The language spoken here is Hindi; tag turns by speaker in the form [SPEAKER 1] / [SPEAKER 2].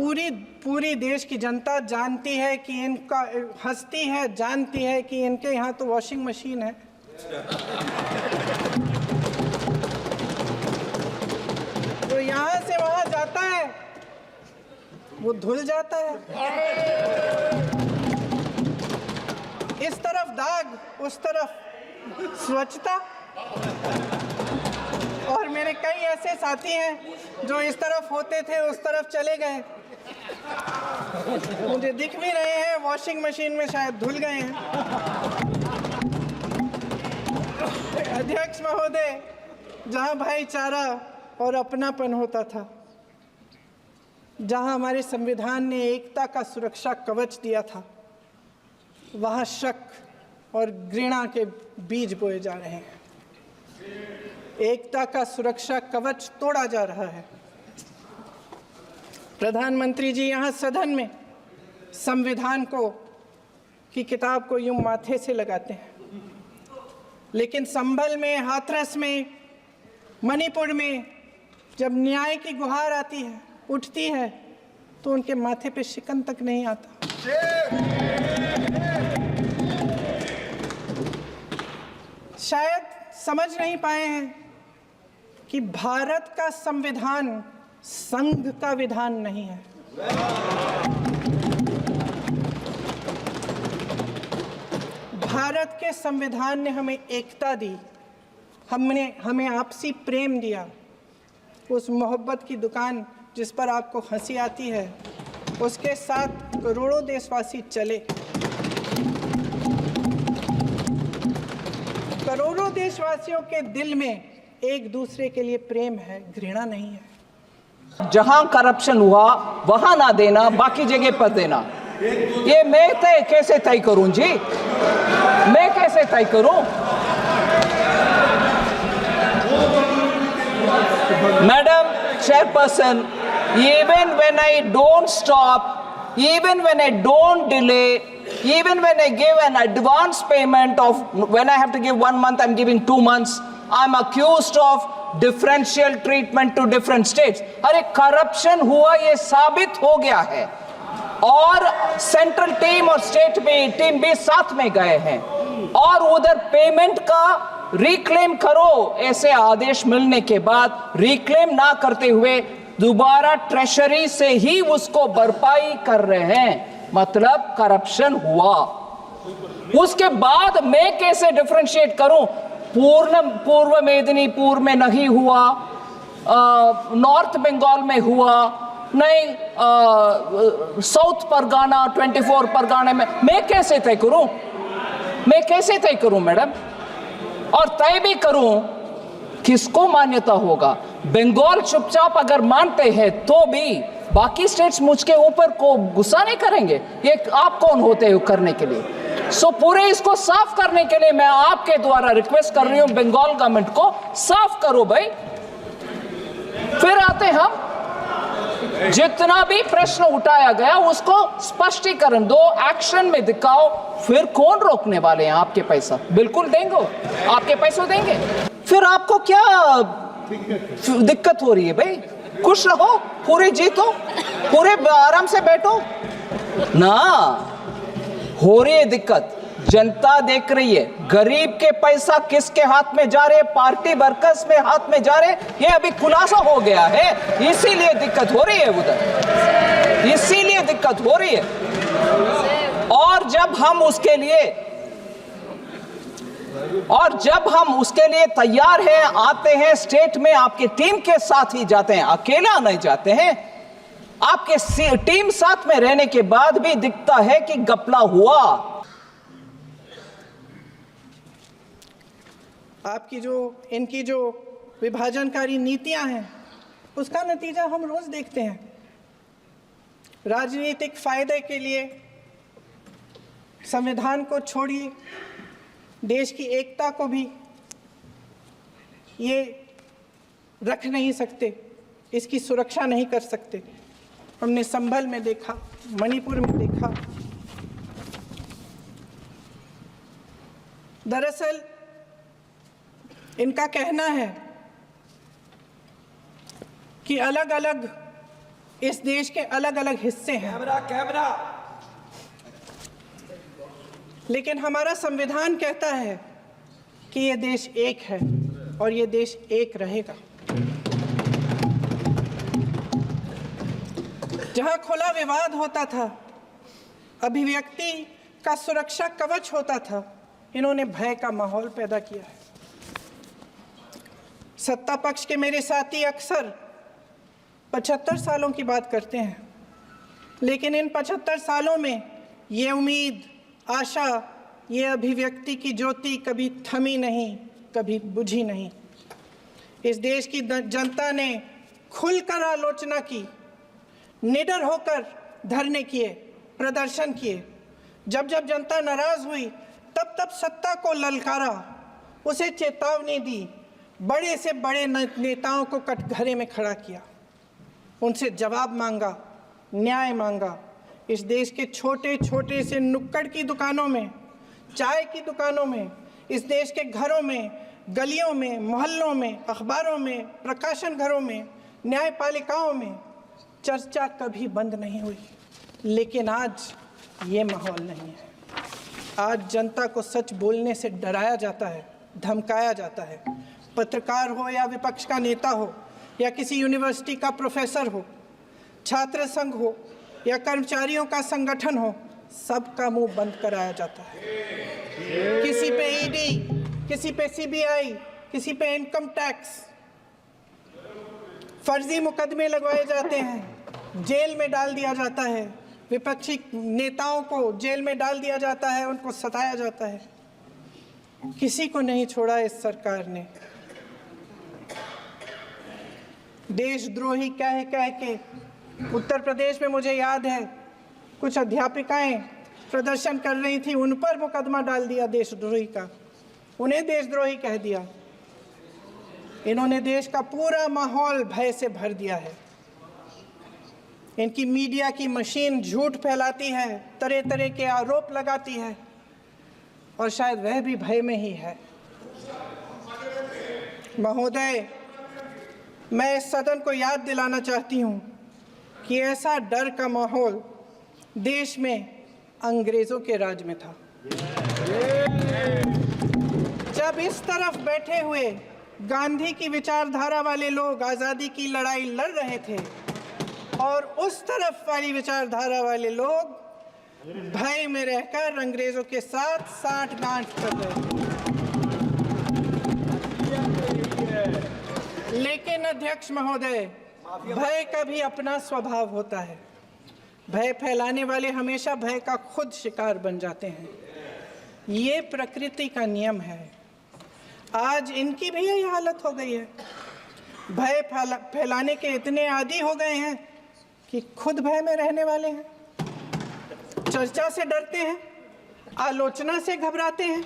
[SPEAKER 1] पूरी देश की जनता जानती है कि इनका हंसती है, जानती है कि इनके यहाँ तो वॉशिंग मशीन है। तो यहाँ से वहाँ जाता है, वो धुल जाता है। इस तरफ दाग, उस तरफ स्वच्छता। और मेरे कई ऐसे साथी हैं जो इस तरफ होते थे उस तरफ चले गए, मुझे दिख भी रहे हैं, वॉशिंग मशीन में शायद धुल गए हैं। अध्यक्ष महोदय, जहां भाईचारा और अपनापन होता था, जहां हमारे संविधान ने एकता का सुरक्षा कवच दिया था, वहां शक और घृणा के बीज बोए जा रहे हैं। एकता का सुरक्षा कवच तोड़ा जा रहा है। प्रधानमंत्री जी यहाँ सदन में संविधान की किताब को यूं माथे से लगाते हैं, लेकिन संभल में, हाथरस में, मणिपुर में जब न्याय की गुहार आती है, उठती है, तो उनके माथे पे शिकन तक नहीं आता। शायद समझ नहीं पाए हैं कि भारत का संविधान संघ का विधान नहीं है। भारत के संविधान ने हमें एकता दी, हमें आपसी प्रेम दिया। उस मोहब्बत की दुकान जिस पर आपको हंसी आती है, उसके साथ करोड़ों देशवासी चले। करोड़ों देशवासियों के दिल में एक दूसरे के लिए प्रेम है, घृणा नहीं है।
[SPEAKER 2] जहां करप्शन हुआ वहां ना देना, बाकी जगह पर देना। ये मैं कैसे तय करूं जी? मैं कैसे तय करूं? Madam chairperson, even when I don't stop, even when I don't delay, even when I give an advance payment of, when I have to give 1 month, I'm giving 2 months, I'm accused of differential treatment to different states. अरे करप्शन हुआ, ये साबित हो गया है, और सेंट्रल टीम और स्टेट में टीम भी साथ में गए हैं, और उधर पेमेंट का रिक्लेम करो, ऐसे आदेश मिलने के बाद रिक्लेम ना करते हुए दोबारा ट्रेशरी से ही उसको भरपाई कर रहे हैं, मतलब करप्शन हुआ। उसके बाद मैं कैसे डिफरेंशिएट करूं? पूर्व मेदिनीपुर में नहीं हुआ, नॉर्थ बंगाल में हुआ नहीं, साउथ परगाना 24 परगाना में, मैं कैसे तय करूं? मैं कैसे तय करूं मैडम? और तय भी करूं, किसको मान्यता होगा? बंगाल चुपचाप अगर मानते हैं तो भी बाकी स्टेट्स मुझके ऊपर को गुस्सा नहीं करेंगे। ये आप कौन होते हो करने के लिए? सो पूरे इसको साफ करने के लिए मैं आपके द्वारा रिक्वेस्ट कर रही हूं, बंगाल गवर्नमेंट को साफ करो भाई। फिर आते हम, जितना भी प्रश्न उठाया गया उसको स्पष्टीकरण दो, एक्शन में दिखाओ, फिर कौन रोकने वाले हैं? आपके पैसा बिल्कुल देंगे, आपके पैसे देंगे। फिर आपको क्या दिक्कत हो रही है भाई? खुश रहो, पूरे जीतो, पूरे आराम से बैठो ना। हो रही है दिक्कत, जनता देख रही है, गरीब के पैसा किसके हाथ में जा रहे? पार्टी वर्कर्स में हाथ में जा रहे, ये अभी खुलासा हो गया है, इसीलिए दिक्कत हो रही है उधर, इसीलिए दिक्कत हो रही है। और जब हम उसके लिए तैयार हैं, आते हैं स्टेट में, आपके टीम के साथ ही जाते हैं, अकेला नहीं जाते हैं, आपके टीम साथ में रहने के बाद भी दिखता है कि घपला हुआ।
[SPEAKER 1] इनकी जो विभाजनकारी नीतियां हैं, उसका नतीजा हम रोज देखते हैं। राजनीतिक फायदे के लिए संविधान को छोड़िए, देश की एकता को भी ये रख नहीं सकते, इसकी सुरक्षा नहीं कर सकते। हमने संभल में देखा, मणिपुर में देखा। दरअसल इनका कहना है कि अलग अलग इस देश के अलग अलग हिस्से हैं,
[SPEAKER 3] कैमरा
[SPEAKER 1] लेकिन हमारा संविधान कहता है कि ये देश एक है और ये देश एक रहेगा। जहां खुला विवाद होता था, अभिव्यक्ति का सुरक्षा कवच होता था, इन्होंने भय का माहौल पैदा किया है। सत्ता पक्ष के मेरे साथी अक्सर 75 सालों की बात करते हैं, लेकिन इन 75 सालों में ये उम्मीद, आशा, ये अभिव्यक्ति की ज्योति कभी थमी नहीं, कभी बुझी नहीं। इस देश की जनता ने खुलकर आलोचना की, निडर होकर धरने किए, प्रदर्शन किए। जब जब जनता नाराज हुई तब तब सत्ता को ललकारा, उसे चेतावनी दी, बड़े से बड़े नेताओं को कटघरे में खड़ा किया, उनसे जवाब मांगा, न्याय मांगा। इस देश के छोटे छोटे से नुक्कड़ की दुकानों में, चाय की दुकानों में, इस देश के घरों में, गलियों में, मोहल्लों में, अखबारों में, प्रकाशन घरों में, न्यायपालिकाओं में चर्चा कभी बंद नहीं हुई। लेकिन आज ये माहौल नहीं है। आज जनता को सच बोलने से डराया जाता है, धमकाया जाता है। पत्रकार हो या विपक्ष का नेता हो या किसी यूनिवर्सिटी का प्रोफेसर हो, छात्र संघ हो या कर्मचारियों का संगठन हो, सबका मुंह बंद कराया जाता है। किसी पे ईडी, किसी पे सीबीआई, किसी पे इनकम टैक्स, फर्जी मुकदमे लगवाए जाते हैं, जेल में डाल दिया जाता है, विपक्षी नेताओं को जेल में डाल दिया जाता है, उनको सताया जाता है। किसी को नहीं छोड़ा इस सरकार ने। देशद्रोही कह कह के उत्तर प्रदेश में मुझे याद है कुछ अध्यापिकाएं प्रदर्शन कर रही थी, उन पर मुकदमा डाल दिया देशद्रोही का, उन्हें देशद्रोही कह दिया। इन्होंने देश का पूरा माहौल भय से भर दिया है। इनकी मीडिया की मशीन झूठ फैलाती है, तरह तरह के आरोप लगाती है, और शायद वह भी भय में ही है। महोदय, मैं इस सदन को याद दिलाना चाहती हूँ कि ऐसा डर का माहौल देश में अंग्रेजों के राज में था। जब इस तरफ बैठे हुए गांधी की विचारधारा वाले लोग आज़ादी की लड़ाई लड़ रहे थे और उस तरफ वाली विचारधारा वाले लोग भय में रहकर अंग्रेजों के साथ साठ-गांठ कर रहे थे। लेकिन अध्यक्ष महोदय, भय का भी अपना स्वभाव होता है। भय फैलाने वाले हमेशा भय का खुद शिकार बन जाते हैं। ये प्रकृति का नियम है। आज इनकी भी यही हालत हो गई है। भय फैलाने के इतने आदी हो गए हैं कि खुद भय में रहने वाले हैं, चर्चा से डरते हैं, आलोचना से घबराते हैं।